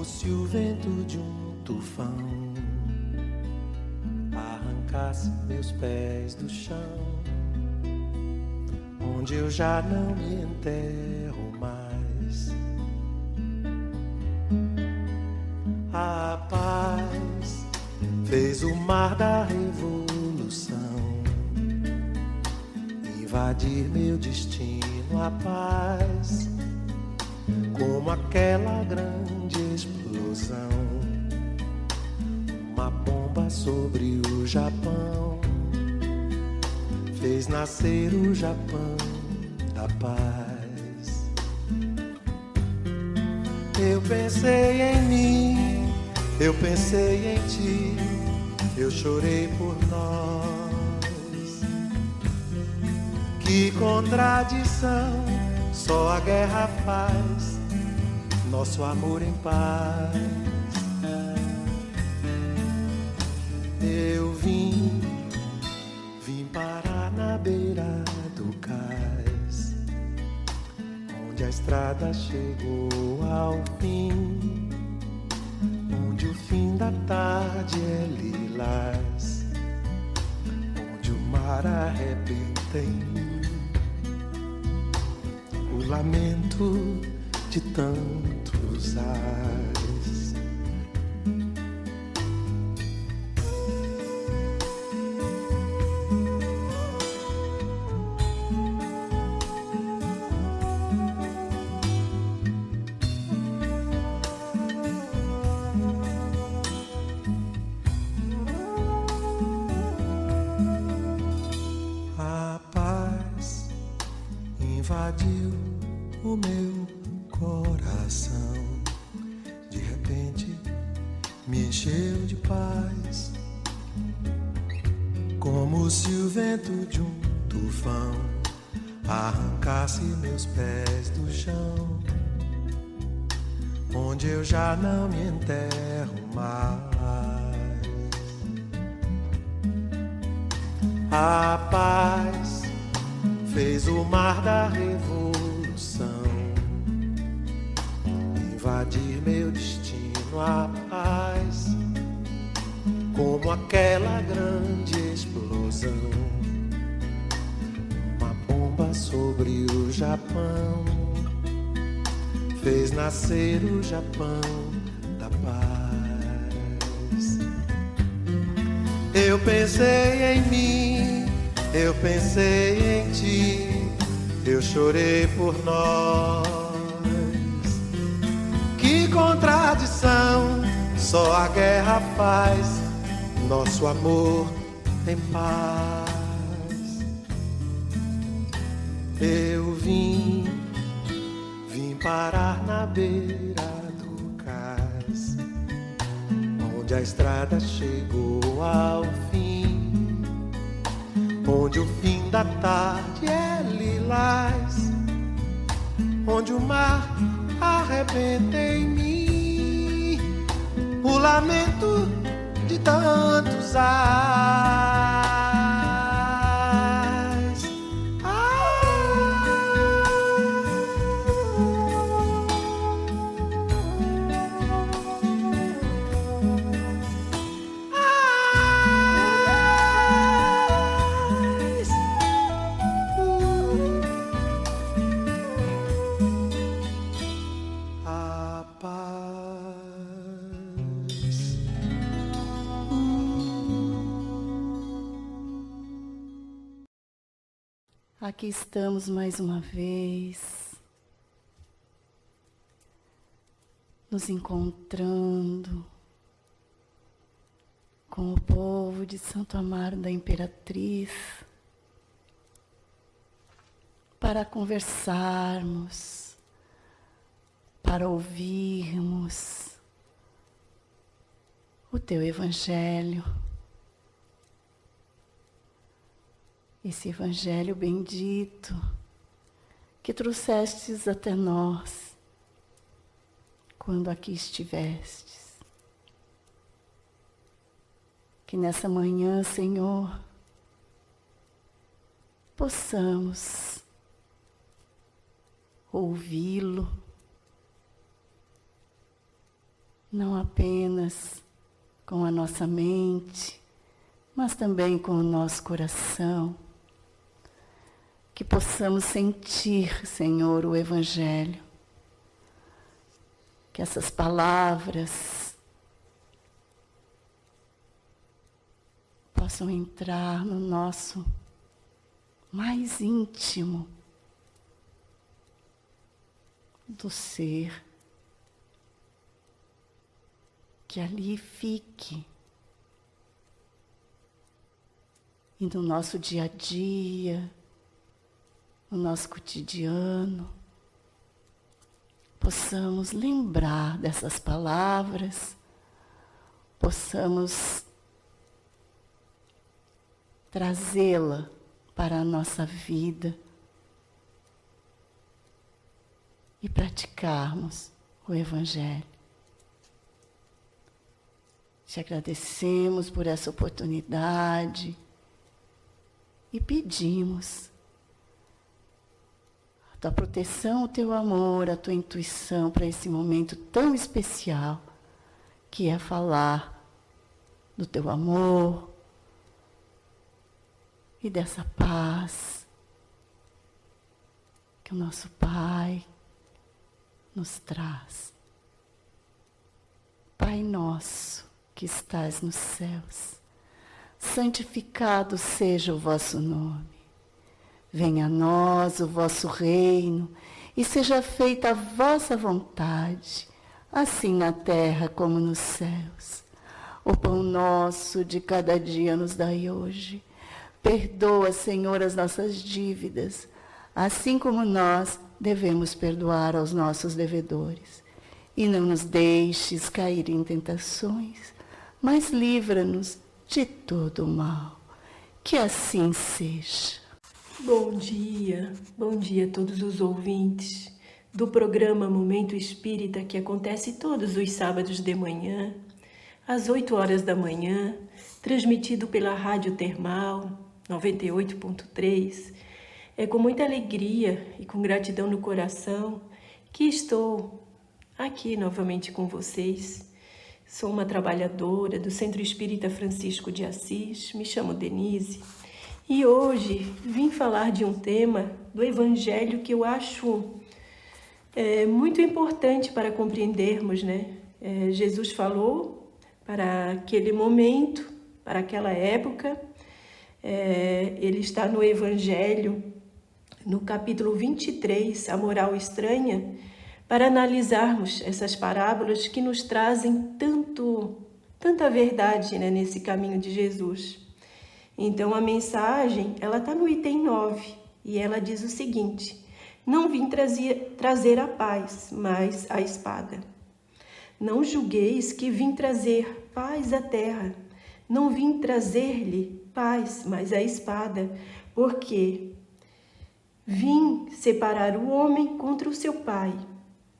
como se o vento de um tufão arrancasse meus pés do chão, onde eu já não me enterro mais. A paz fez o mar da revolução invadir meu destino. A paz, como aquela grande explosão, uma bomba sobre o Japão, fez nascer o Japão da paz. Eu pensei em mim, eu pensei em ti, eu chorei por nós. Que contradição, só a guerra faz nosso amor em paz. Eu vim parar na beira do cais, onde a estrada chegou ao fim, onde o fim da tarde é lilás, onde o mar arrebenta em mim, o lamento de tantos ais. A paz invadiu o meu coração, de repente me encheu de paz, como se o vento de um tufão arrancasse meus pés do chão, onde eu já não me enterro mais. A paz fez o mar da revolução invadir meu destino. A paz, como aquela grande explosão, uma bomba sobre o Japão, fez nascer o Japão da paz. Eu pensei em mim, eu pensei em ti, eu chorei por nós. Que contradição, só a guerra faz nosso amor em paz. Eu vim parar na beira do cais, onde a estrada chegou ao fim, onde o fim da tarde é lilás, onde o mar arrebenta em mim, o lamento de tantos ais. Aqui estamos mais uma vez, nos encontrando com o povo de Santo Amaro da Imperatriz para conversarmos, para ouvirmos o teu Evangelho. Esse Evangelho bendito que trouxestes até nós quando aqui estivestes. Que nessa manhã, Senhor, possamos ouvi-lo, não apenas com a nossa mente, mas também com o nosso coração, que possamos sentir, Senhor, o Evangelho, que essas palavras possam entrar no nosso mais íntimo do ser, que ali fique. E no nosso dia a dia, no nosso cotidiano, possamos lembrar dessas palavras, possamos trazê-la para a nossa vida e praticarmos o Evangelho. Te agradecemos por essa oportunidade e pedimos a tua proteção, o teu amor, a tua intuição para esse momento tão especial que é falar do teu amor e dessa paz que o nosso Pai nos traz. Pai nosso que estás nos céus, santificado seja o vosso nome. Venha a nós o vosso reino e seja feita a vossa vontade, assim na terra como nos céus. O pão nosso de cada dia nos dai hoje. Perdoa, Senhor, as nossas dívidas, assim como nós devemos perdoar aos nossos devedores. E não nos deixes cair em tentações, mas livra-nos de todo o mal. Que assim seja. Bom dia a todos os ouvintes do programa Momento Espírita, que acontece todos os sábados de manhã, às 8 horas da manhã, transmitido pela Rádio Termal 98.3. É com muita alegria e com gratidão no coração que estou aqui novamente com vocês. Sou uma trabalhadora do Centro Espírita Francisco de Assis, me chamo Denise, e hoje vim falar de um tema do Evangelho que eu acho muito importante para compreendermos, né? Jesus falou para aquele momento, para aquela época. Ele está no Evangelho, no capítulo 23, a moral estranha, para analisarmos essas parábolas que nos trazem tanta verdade, né, nesse caminho de Jesus. Então a mensagem, ela está no item 9, e ela diz o seguinte: não vim trazer a paz, mas a espada. Não julgueis que vim trazer paz à terra. Não vim trazer-lhe paz, mas a espada, porque vim separar o homem contra o seu pai,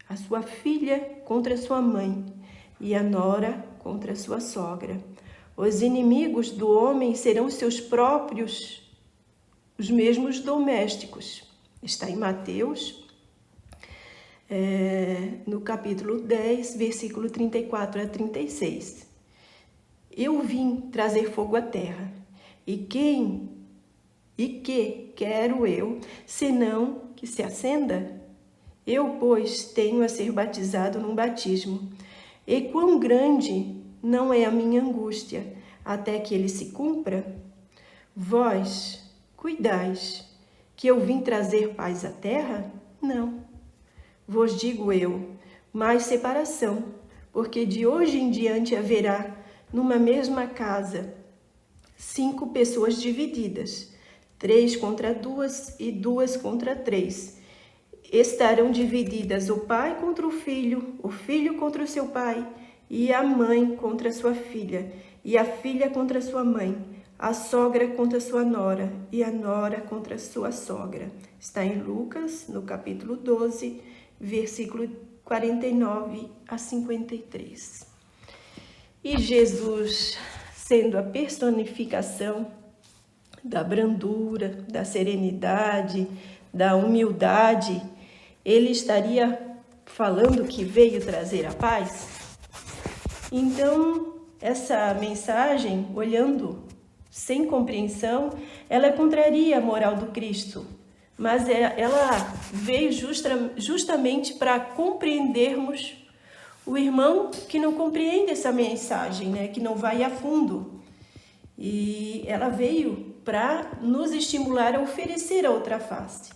a sua filha contra a sua mãe, e a nora contra a sua sogra. Os inimigos do homem serão seus próprios, os mesmos domésticos. Está em Mateus, no capítulo 10, versículo 34 a 36. Eu vim trazer fogo à terra, e que quero eu, senão que se acenda? Eu, pois, tenho a ser batizado num batismo, e quão grande não é a minha angústia, até que ele se cumpra? Vós cuidais que eu vim trazer paz à terra? Não. Vos digo eu, mais separação, porque de hoje em diante haverá, numa mesma casa, 5 pessoas divididas, 3 contra 2 e 2 contra 3. Estarão divididas o pai contra o filho contra o seu pai, e a mãe contra a sua filha, e a filha contra a sua mãe, a sogra contra a sua nora, e a nora contra a sua sogra. Está em Lucas, no capítulo 12, versículo 49 a 53. E Jesus, sendo a personificação da brandura, da serenidade, da humildade, ele estaria falando que veio trazer a paz? Então, essa mensagem, olhando sem compreensão, ela contraria a moral do Cristo, mas ela veio justamente para compreendermos o irmão que não compreende essa mensagem, né? Que não vai a fundo. E ela veio para nos estimular a oferecer a outra face.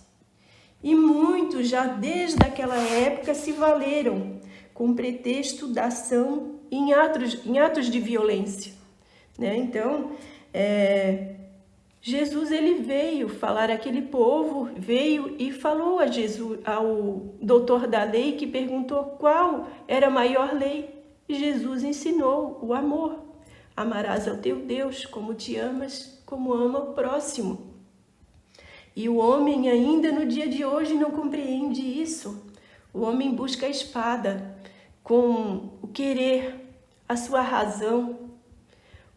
E muitos já desde aquela época se valeram com pretexto da ação em atos de violência, né? Então, Jesus ele veio falar àquele povo, veio e falou ao doutor da lei que perguntou qual era a maior lei. E Jesus ensinou o amor. Amarás ao teu Deus como te amas, como ama o próximo. E o homem ainda no dia de hoje não compreende isso. O homem busca a espada com o querer, a sua razão,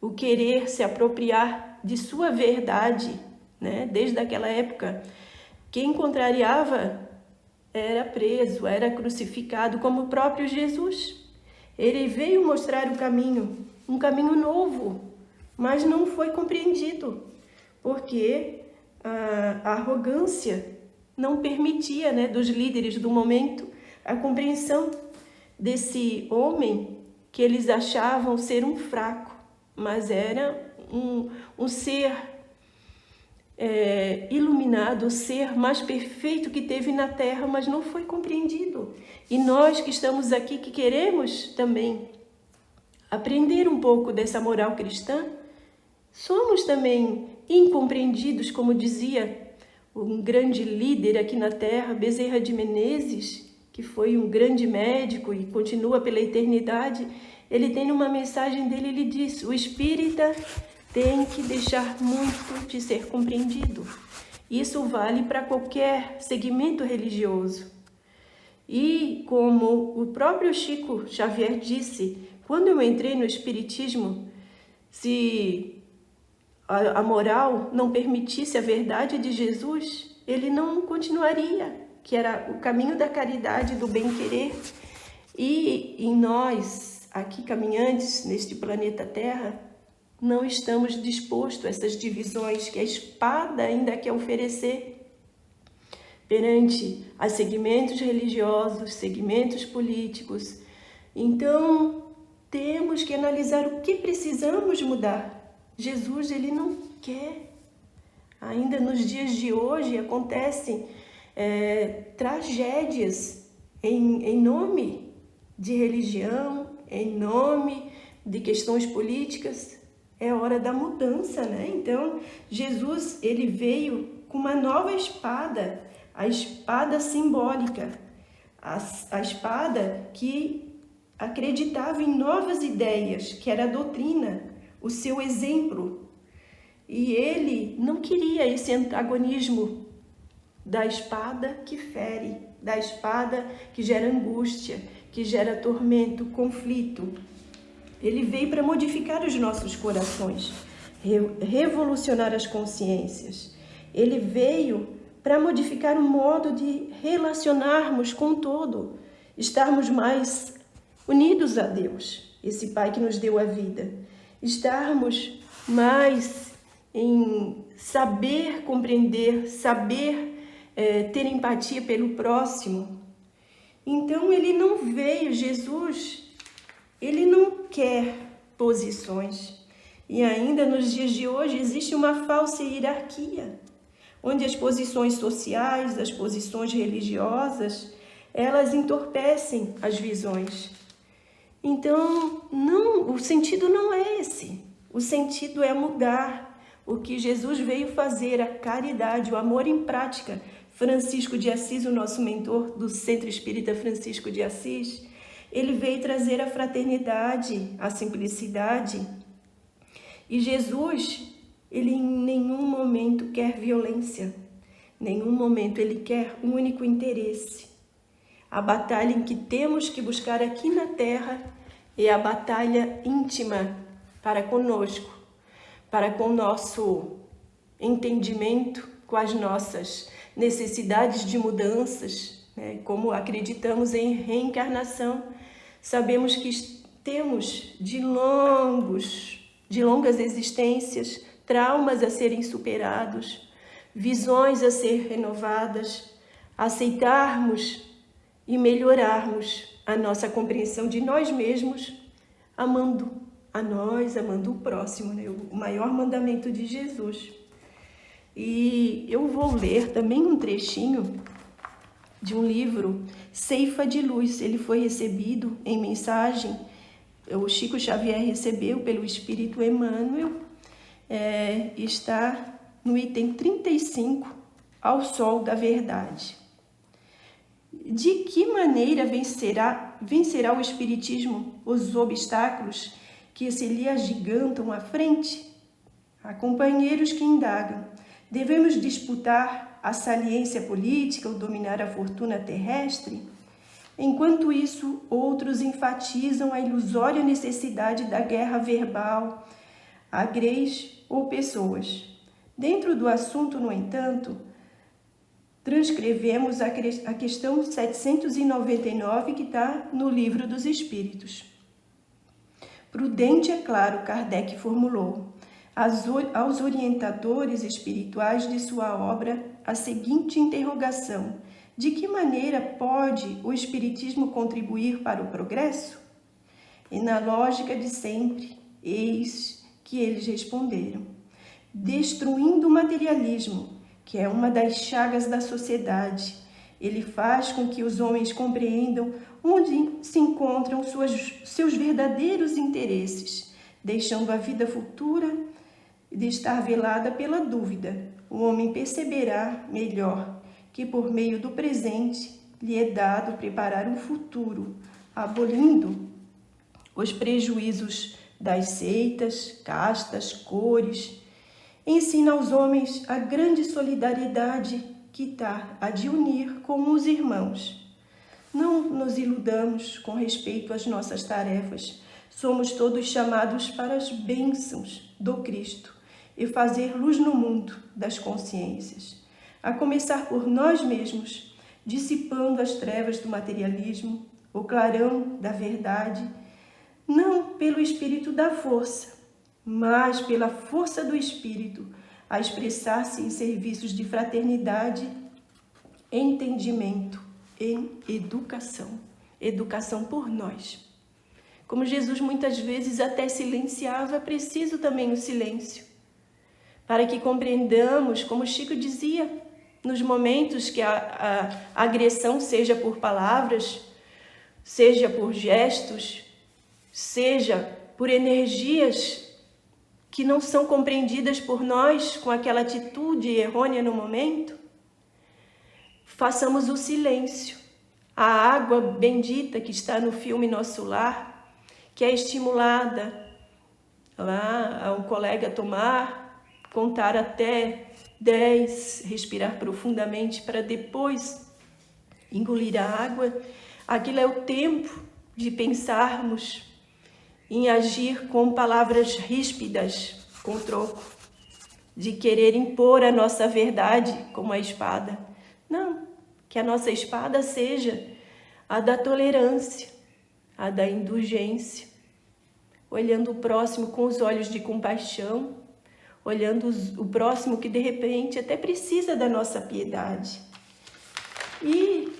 o querer se apropriar de sua verdade, né? Desde aquela época, quem contrariava era preso, era crucificado, como o próprio Jesus. Ele veio mostrar o caminho, um caminho novo, mas não foi compreendido, porque a arrogância não permitia, né, dos líderes do momento a compreensão desse homem que eles achavam ser um fraco, mas era um ser iluminado, o ser mais perfeito que teve na Terra, mas não foi compreendido. E nós que estamos aqui, que queremos também aprender um pouco dessa moral cristã, somos também incompreendidos, como dizia um grande líder aqui na Terra, Bezerra de Menezes, que foi um grande médico e continua pela eternidade. Ele tem uma mensagem dele, ele diz: o espírita tem que deixar muito de ser compreendido. Isso vale para qualquer segmento religioso. E como o próprio Chico Xavier disse, quando eu entrei no Espiritismo, se a moral não permitisse a verdade de Jesus, ele não continuaria, que era o caminho da caridade, do bem-querer. E em nós, aqui caminhantes neste planeta Terra, não estamos dispostos a essas divisões que a espada ainda quer oferecer perante a segmentos religiosos, segmentos políticos. Então, temos que analisar o que precisamos mudar. Jesus, ele não quer. Ainda nos dias de hoje acontecem tragédias em nome de religião, em nome de questões políticas. É hora da mudança, né? Então, Jesus, ele veio com uma nova espada, a espada simbólica, a espada que acreditava em novas ideias, que era a doutrina, o seu exemplo. E ele não queria esse antagonismo da espada que fere, da espada que gera angústia, que gera tormento, conflito. Ele veio para modificar os nossos corações, revolucionar as consciências. Ele veio para modificar o modo de relacionarmos com o todo, estarmos mais unidos a Deus, esse Pai que nos deu a vida. Estarmos mais em saber compreender, saber ter empatia pelo próximo. Então, ele não veio, Jesus, ele não quer posições. E ainda nos dias de hoje existe uma falsa hierarquia, onde as posições sociais, as posições religiosas, elas entorpecem as visões. Então, o sentido não é esse. O sentido é mudar o que Jesus veio fazer, a caridade, o amor em prática. Francisco de Assis, o nosso mentor do Centro Espírita Francisco de Assis, ele veio trazer a fraternidade, a simplicidade. E Jesus, ele em nenhum momento quer violência, em nenhum momento ele quer um único interesse. A batalha em que temos que buscar aqui na Terra é a batalha íntima para conosco, para com o nosso entendimento, com as nossas necessidades de mudanças, né? Como acreditamos em reencarnação, sabemos que temos de longas existências, traumas a serem superados, visões a ser renovadas, aceitarmos e melhorarmos a nossa compreensão de nós mesmos, amando a nós, amando o próximo, né? O maior mandamento de Jesus. E eu vou ler também um trechinho de um livro, Ceifa de Luz. Ele foi recebido em mensagem, o Chico Xavier recebeu pelo Espírito Emmanuel, está no item 35, ao sol da verdade. De que maneira vencerá o Espiritismo os obstáculos que se lhe agigantam à frente? Há companheiros que indagam: devemos disputar a saliência política ou dominar a fortuna terrestre? Enquanto isso, outros enfatizam a ilusória necessidade da guerra verbal, agreis ou pessoas. Dentro do assunto, no entanto, transcrevemos a questão 799 que está no Livro dos Espíritos. Prudente, é claro, Kardec formulou aos orientadores espirituais de sua obra a seguinte interrogação: de que maneira pode o Espiritismo contribuir para o progresso? E na lógica de sempre, eis que eles responderam: destruindo o materialismo, que é uma das chagas da sociedade. Ele faz com que os homens compreendam onde se encontram seus verdadeiros interesses, deixando a vida futura de estar velada pela dúvida. O homem perceberá melhor que por meio do presente lhe é dado preparar um futuro, abolindo os prejuízos das seitas, castas, cores. Ensina aos homens a grande solidariedade que há de unir com os irmãos. Não nos iludamos com respeito às nossas tarefas. Somos todos chamados para as bênçãos do Cristo e fazer luz no mundo das consciências, a começar por nós mesmos, dissipando as trevas do materialismo, o clarão da verdade, não pelo espírito da força, mas pela força do espírito, a expressar-se em serviços de fraternidade, entendimento, em educação. Educação por nós. Como Jesus muitas vezes até silenciava, é preciso também o silêncio, para que compreendamos, como Chico dizia, nos momentos que a agressão seja por palavras, seja por gestos, seja por energias que não são compreendidas por nós com aquela atitude errônea no momento, façamos o silêncio. A água bendita que está no filme Nosso Lar, que é estimulada lá a um colega tomar, contar até 10, respirar profundamente para depois engolir a água. Aquilo é o tempo de pensarmos em agir com palavras ríspidas, com troco, de querer impor a nossa verdade como a espada. Não, que a nossa espada seja a da tolerância, a da indulgência, olhando o próximo com os olhos de compaixão, olhando o próximo que de repente até precisa da nossa piedade. E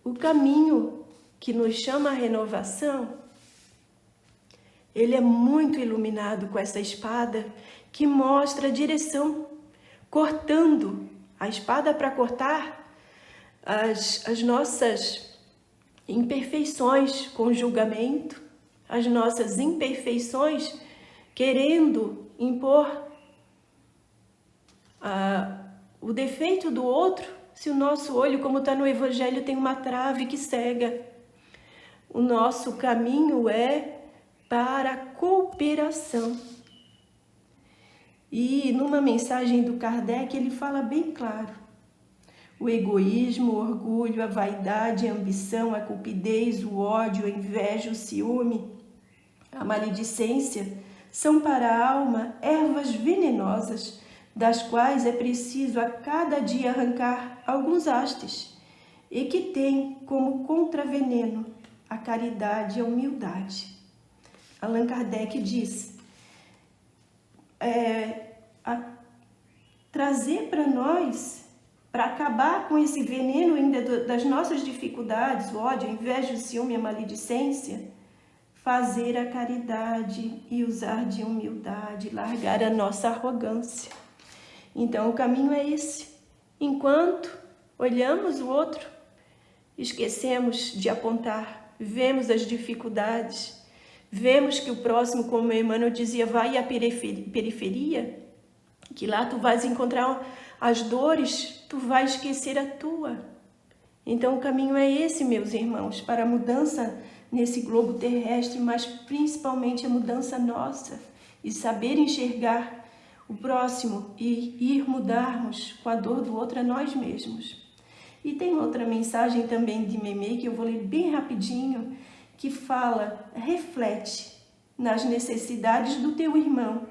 o caminho que nos chama à renovação, ele é muito iluminado com essa espada que mostra a direção, cortando a espada para cortar as nossas imperfeições com julgamento, as nossas imperfeições querendo impor o defeito do outro, se o nosso olho, como está no Evangelho, tem uma trave que cega. O nosso caminho é para a cooperação. E numa mensagem do Kardec, ele fala bem claro: o egoísmo, o orgulho, a vaidade, a ambição, a cupidez, o ódio, a inveja, o ciúme, a maledicência são para a alma ervas venenosas, das quais é preciso a cada dia arrancar alguns hastes, e que tem como contraveneno a caridade e a humildade. Allan Kardec diz, trazer para nós, para acabar com esse veneno ainda das nossas dificuldades, o ódio, a inveja, o ciúme, a maledicência, fazer a caridade e usar de humildade, largar a nossa arrogância. Então o caminho é esse. Enquanto olhamos o outro, esquecemos de apontar, vemos as dificuldades, vemos que o próximo, como Emmanuel dizia, vai à periferia, que lá tu vais encontrar as dores, tu vais esquecer a tua. Então o caminho é esse, meus irmãos, para a mudança nesse globo terrestre, mas principalmente a mudança nossa, e saber enxergar o próximo e ir mudarmos com a dor do outro a nós mesmos. E tem outra mensagem também de Memê, que eu vou ler bem rapidinho, que fala, reflete nas necessidades do teu irmão,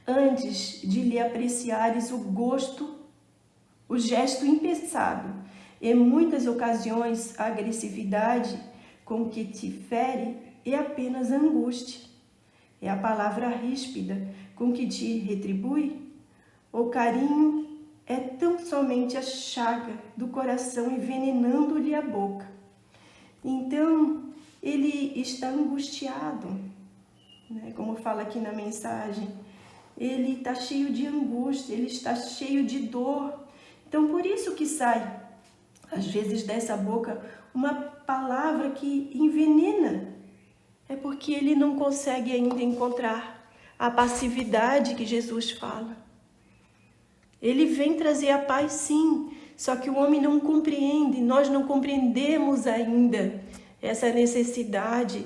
antes de lhe apreciares o gesto impensado. Em muitas ocasiões, a agressividade com que te fere é apenas angústia. É a palavra ríspida com que te retribui. O carinho é tão somente a chaga do coração envenenando-lhe a boca. Então, ele está angustiado, né? Como fala aqui na mensagem, ele está cheio de angústia, ele está cheio de dor. Então, por isso que sai, às vezes, dessa boca, uma palavra que envenena. É porque ele não consegue ainda encontrar a passividade que Jesus fala. Ele vem trazer a paz, sim, só que o homem não compreende, nós não compreendemos ainda essa necessidade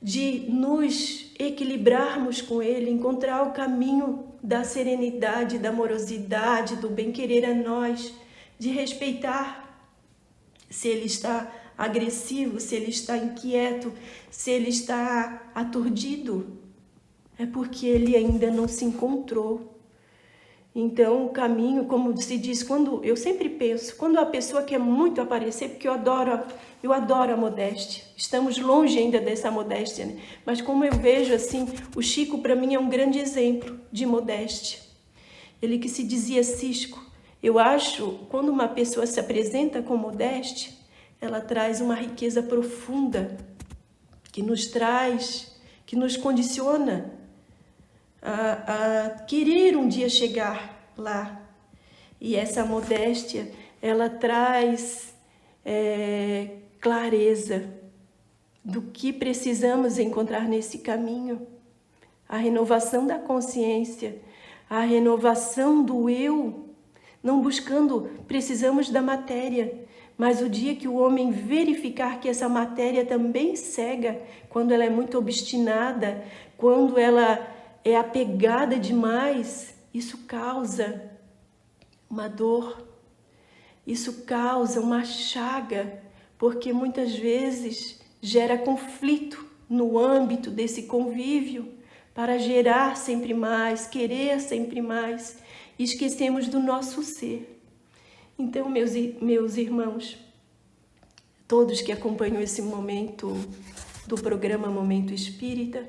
de nos equilibrarmos com ele, encontrar o caminho da serenidade, da amorosidade, do bem-querer a nós, de respeitar se ele está agressivo, se ele está inquieto, se ele está aturdido. É porque ele ainda não se encontrou. Então, o caminho, como se diz, eu sempre penso, quando a pessoa quer muito aparecer, porque eu adoro a modéstia. Estamos longe ainda dessa modéstia, né? Mas como eu vejo assim, o Chico para mim é um grande exemplo de modéstia. Ele que se dizia cisco. Eu acho, quando uma pessoa se apresenta com modéstia, ela traz uma riqueza profunda, que nos condiciona a querer um dia chegar lá. E essa modéstia, ela traz clareza do que precisamos encontrar nesse caminho. A renovação da consciência, a renovação do eu, não buscando, precisamos da matéria, mas o dia que o homem verificar que essa matéria também cega, quando ela é muito obstinada, quando ela é apegada demais, isso causa uma dor, isso causa uma chaga, porque muitas vezes gera conflito no âmbito desse convívio, para gerar sempre mais, querer sempre mais, e esquecemos do nosso ser. Então, meus irmãos, todos que acompanham esse momento do programa Momento Espírita,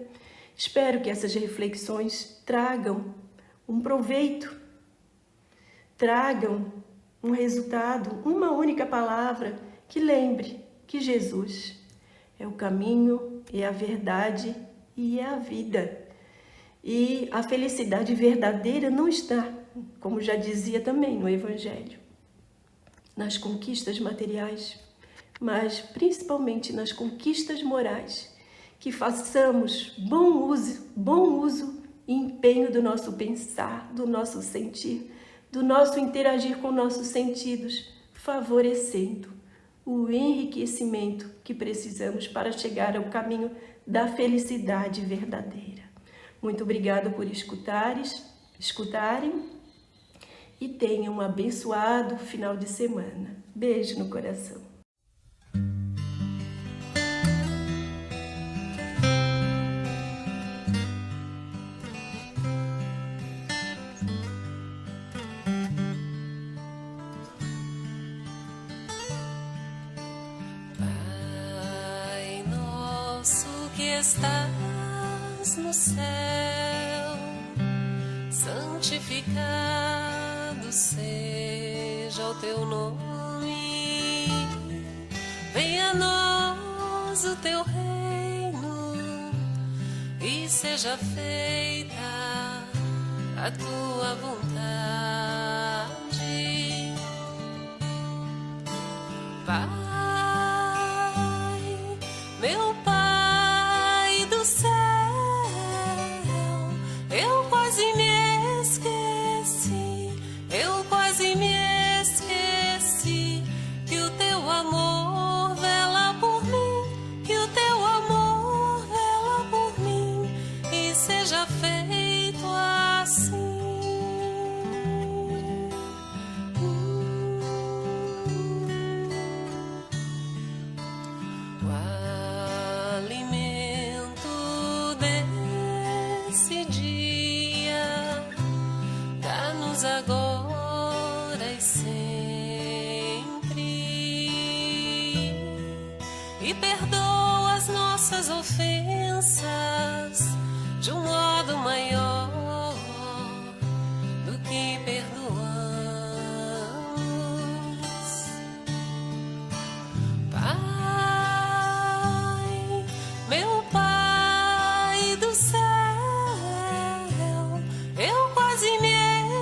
espero que essas reflexões tragam um proveito, tragam um resultado, uma única palavra que lembre que Jesus é o caminho, é a verdade e é a vida. E a felicidade verdadeira não está, como já dizia também no Evangelho, nas conquistas materiais, mas principalmente nas conquistas morais, que façamos bom uso e empenho do nosso pensar, do nosso sentir, do nosso interagir com nossos sentidos, favorecendo o enriquecimento que precisamos para chegar ao caminho da felicidade verdadeira. Muito obrigado por escutarem e tenham um abençoado final de semana. Beijo no coração. Pai nosso que estás no céu, santificado seja o teu nome. Venha a nós o teu reino e seja feita a tua vontade. Pai, meu Pai do céu, eu quase me esqueci, eu quase me esqueci que o teu amor vela por mim, que o teu amor vela por mim e seja feito assim. O alimento desse dia dá-nos agora e sempre, e perdoa as nossas ofensas de um modo maior do que perdoamos. Pai, meu Pai do céu, eu quase me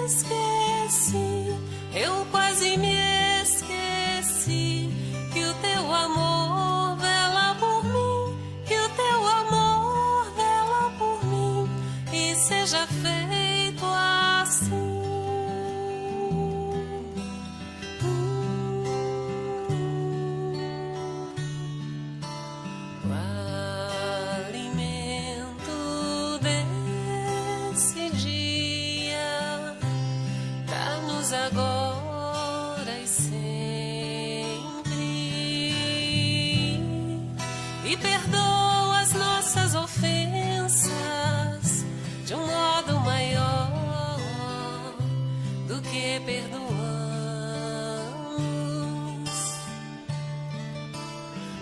esqueci, eu quase me esqueci que o teu amor vela por mim, que o teu amor vela por mim e seja feito assim. O alimento desse dia dá-nos agora e sempre, e perdoa as nossas ofensas de um modo maior do que perdoamos.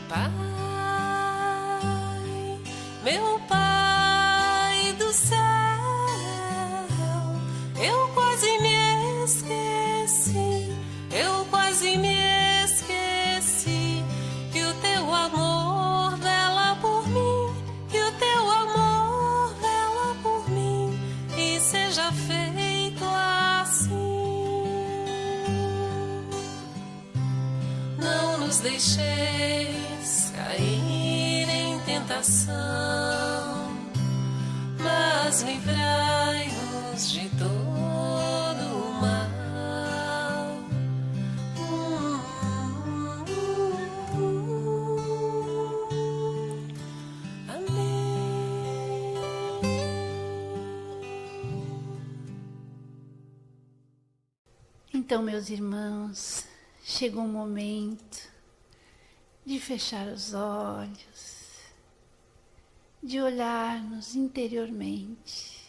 Pai, meu Pai do céu, eu quase me esqueci, eu quase me esqueci que o teu amor vela por mim, que o teu amor vela por mim e seja feito assim. Não nos deixeis cair em tentação, mas livrai-nos de todo o mal. Amém. Então, meus irmãos, chegou o momento de fechar os olhos, de olhar-nos interiormente,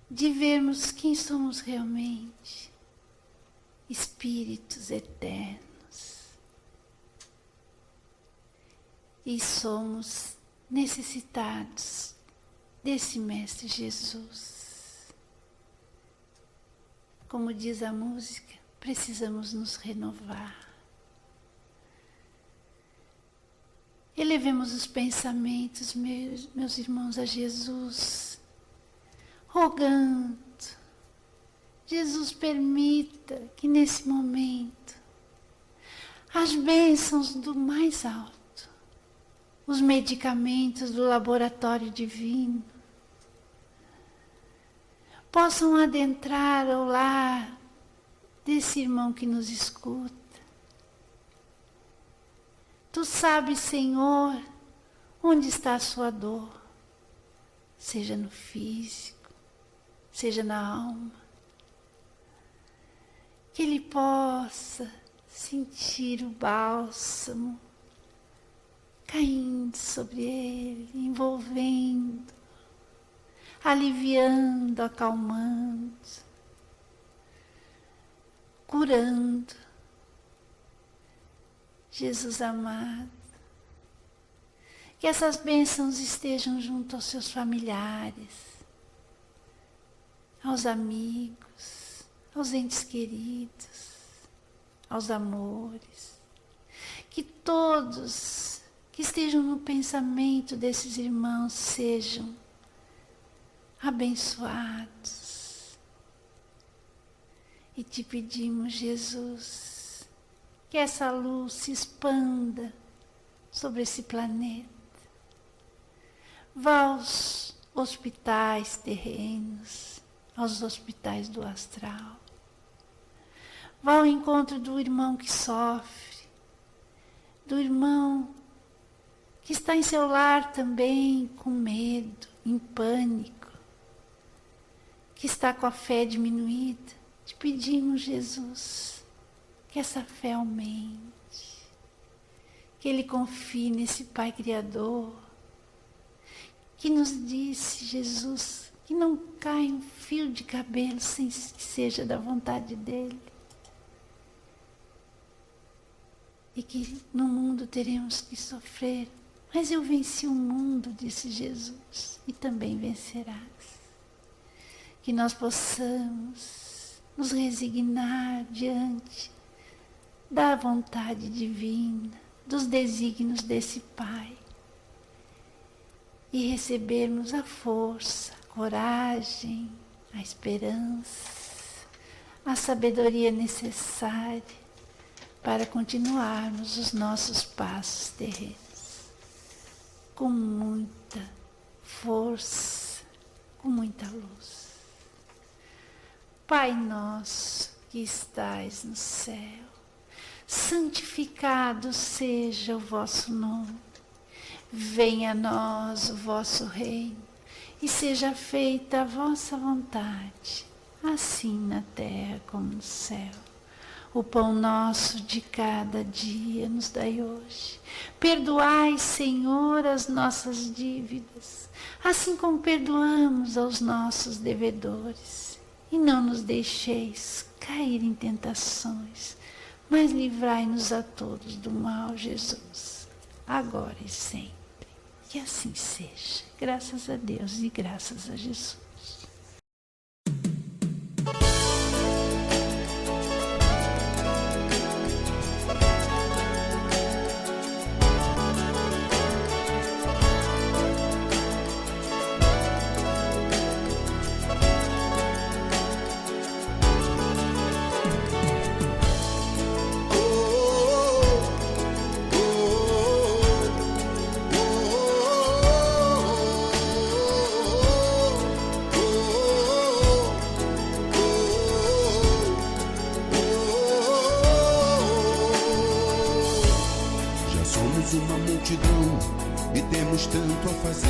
de vermos quem somos realmente, espíritos eternos. E somos necessitados desse Mestre Jesus. Como diz a música, precisamos nos renovar. Elevemos os pensamentos, meus irmãos, a Jesus, rogando. Jesus, permita que nesse momento as bênçãos do mais alto, os medicamentos do laboratório divino, possam adentrar ao lar desse irmão que nos escuta. Tu sabes, Senhor, onde está a sua dor, seja no físico, seja na alma. Que ele possa sentir o bálsamo caindo sobre ele, envolvendo, aliviando, acalmando, curando. Jesus amado, Que essas bênçãos estejam junto aos seus familiares, aos amigos, aos entes queridos, aos amores. Que todos que estejam no pensamento desses irmãos sejam abençoados. E te pedimos, Jesus, que essa luz se expanda sobre esse planeta. Vá aos hospitais terrenos, aos hospitais do astral. Vá ao encontro do irmão que sofre, do irmão que está em seu lar também com medo, em pânico, que está com a fé diminuída. Te pedimos, Jesus, que essa fé aumente, que ele confie nesse Pai Criador, que nos disse, Jesus, que não cai um fio de cabelo sem que seja da vontade dele. E que no mundo teremos que sofrer, mas eu venci o mundo, disse Jesus, e também vencerás. Que nós possamos nos resignar diante da vontade divina, dos desígnios desse Pai, e recebermos a força, a coragem, a esperança, a sabedoria necessária para continuarmos os nossos passos terrenos, com muita força, com muita luz. Pai nosso que estais no céu, santificado seja o vosso nome. Venha a nós o vosso reino e seja feita a vossa vontade, assim na terra como no céu. O pão nosso de cada dia nos dai hoje. Perdoai, Senhor, as nossas dívidas, assim como perdoamos aos nossos devedores. E não nos deixeis cair em tentações, mas livrai-nos a todos do mal, Jesus, agora e sempre. Que assim seja. Graças a Deus e graças a Jesus. Uma multidão e temos tanto a fazer.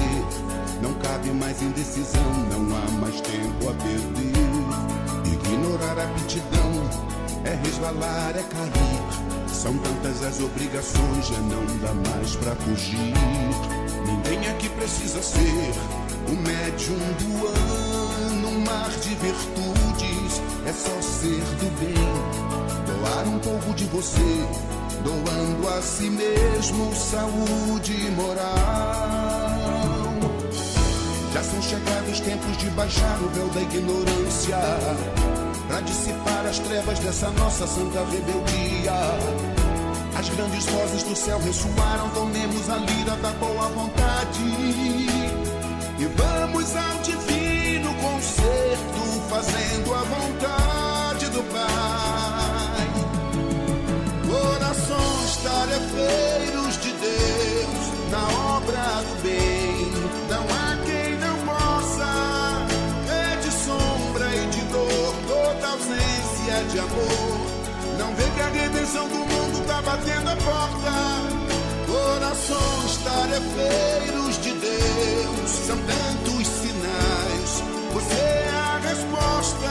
Não cabe mais indecisão, não há mais tempo a perder. Ignorar a aptidão é resvalar, é cair. São tantas as obrigações, já não dá mais pra fugir. Ninguém aqui precisa ser o médium do ano, um mar de virtudes. É só ser do bem, doar um pouco de você, doando a si mesmo saúde e moral. Já são chegados tempos de baixar o véu da ignorância, para dissipar as trevas dessa nossa santa rebeldia. As grandes vozes do céu ressoaram, tomemos a lira da boa vontade e vamos ao divino concerto, fazendo a vontade do Pai. Corações tarefeiros de Deus, na obra do bem, não há quem não possa. É de sombra e de dor, toda ausência de amor. Não vê que a redenção do mundo tá batendo a porta. Corações tarefeiros de Deus, são tantos sinais, você é a resposta.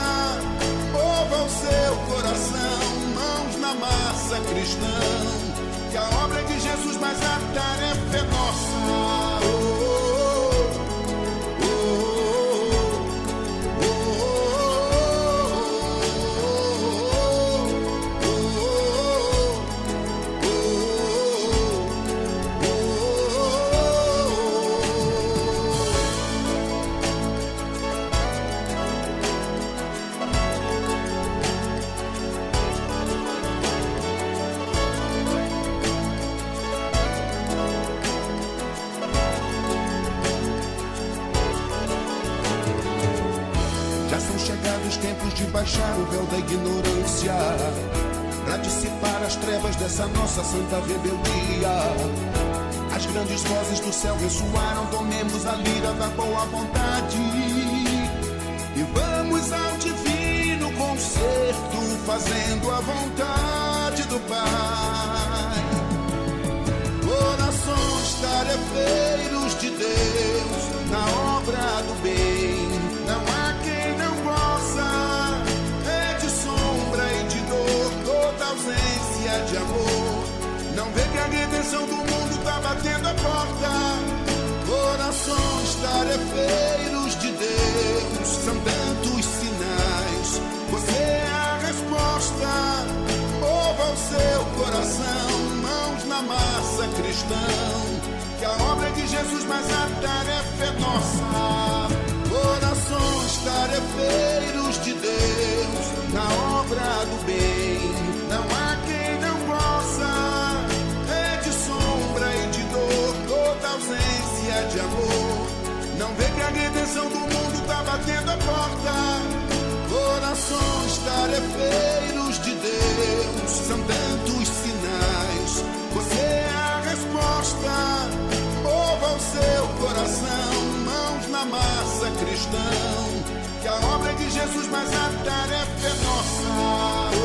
Mova o seu coração, mãos na massa, cristão, que a obra é de Jesus, mas a tarefa é nossa. baixar o véu da ignorância, pra dissipar as trevas dessa nossa santa rebeldia. As grandes vozes do céu ressoaram, tomemos a lira da boa vontade e vamos ao divino concerto, fazendo a vontade do Pai. Corações tarefeiros de Deus, na obra do bem, não há quem não possa. É de sombra e de dor, toda ausência de amor. Não vê que a redenção do mundo tá batendo a porta. Corações tarefeiros de Deus, são tantos sinais, você é a resposta. Mova o seu coração, mãos na massa, cristão, que a obra é de Jesus, mas a tarefa é nossa. Corações tarefeiros de Deus, na obra do bem, não há quem não possa. É de sombra e de dor, toda ausência de amor. Não vê que a redenção do mundo tá batendo a porta. Corações tarefeiros de Deus, são tantos sinais, você é a resposta. Mova o seu coração, mãos na massa, cristão, que a obra é de Jesus, mas a tarefa é nossa.